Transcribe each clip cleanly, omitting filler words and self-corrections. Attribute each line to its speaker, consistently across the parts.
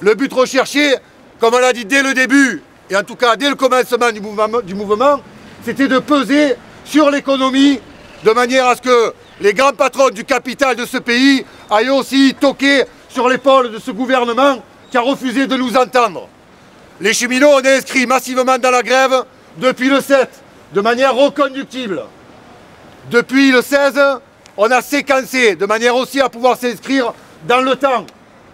Speaker 1: Le but recherché, comme on l'a dit dès le début, et en tout cas dès le commencement du mouvement, c'était de peser sur l'économie de manière à ce que les grands patrons du capital de ce pays aillent aussi toquer sur l'épaule de ce gouvernement qui a refusé de nous entendre. Les cheminots ont inscrit massivement dans la grève depuis le 7, de manière reconductible. Depuis le 16, on a séquencé de manière aussi à pouvoir s'inscrire dans le temps.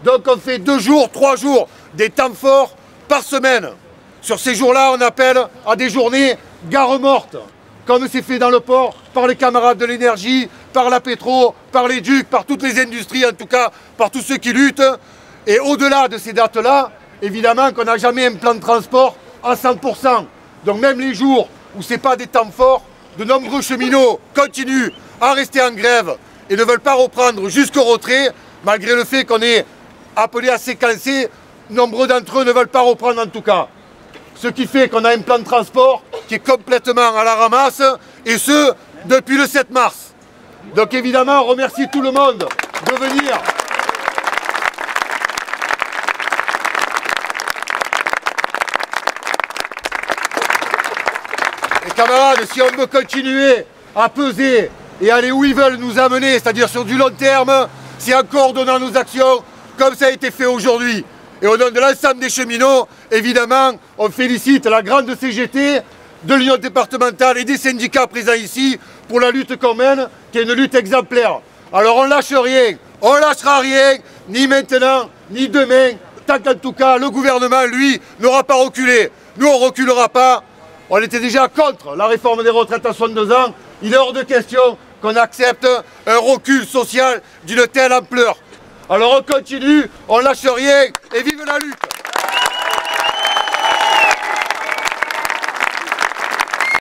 Speaker 1: Donc on fait 2 jours, 3 jours, des temps forts par semaine. Sur ces jours-là, on appelle à des journées gare morte, comme c'est fait dans le port par les camarades de l'énergie, par la pétro, par les ducs, par toutes les industries, en tout cas par tous ceux qui luttent. Et au-delà de ces dates-là, évidemment qu'on n'a jamais un plan de transport à 100%. Donc même les jours où ce n'est pas des temps forts, de nombreux cheminots continuent à rester en grève et ne veulent pas reprendre jusqu'au retrait, malgré le fait qu'on est appelé à séquencer, nombreux d'entre eux ne veulent pas reprendre en tout cas. Ce qui fait qu'on a un plan de transport qui est complètement à la ramasse, et ce, depuis le 7 mars. Donc évidemment, on remercie tout le monde de venir. Et camarades, si on veut continuer à peser et aller où ils veulent nous amener, c'est-à-dire sur du long terme, c'est en coordonnant nos actions, comme ça a été fait aujourd'hui. Et au nom de l'ensemble des cheminots, évidemment, on félicite la grande CGT de l'Union départementale et des syndicats présents ici pour la lutte qu'on mène, qui est une lutte exemplaire. Alors on lâche rien, on lâchera rien, ni maintenant, ni demain, tant qu'en tout cas le gouvernement, lui, n'aura pas reculé. Nous, on ne reculera pas. On était déjà contre la réforme des retraites à 62 ans. Il est hors de question qu'on accepte un recul social d'une telle ampleur. Alors on continue, on lâche rien et vive la lutte!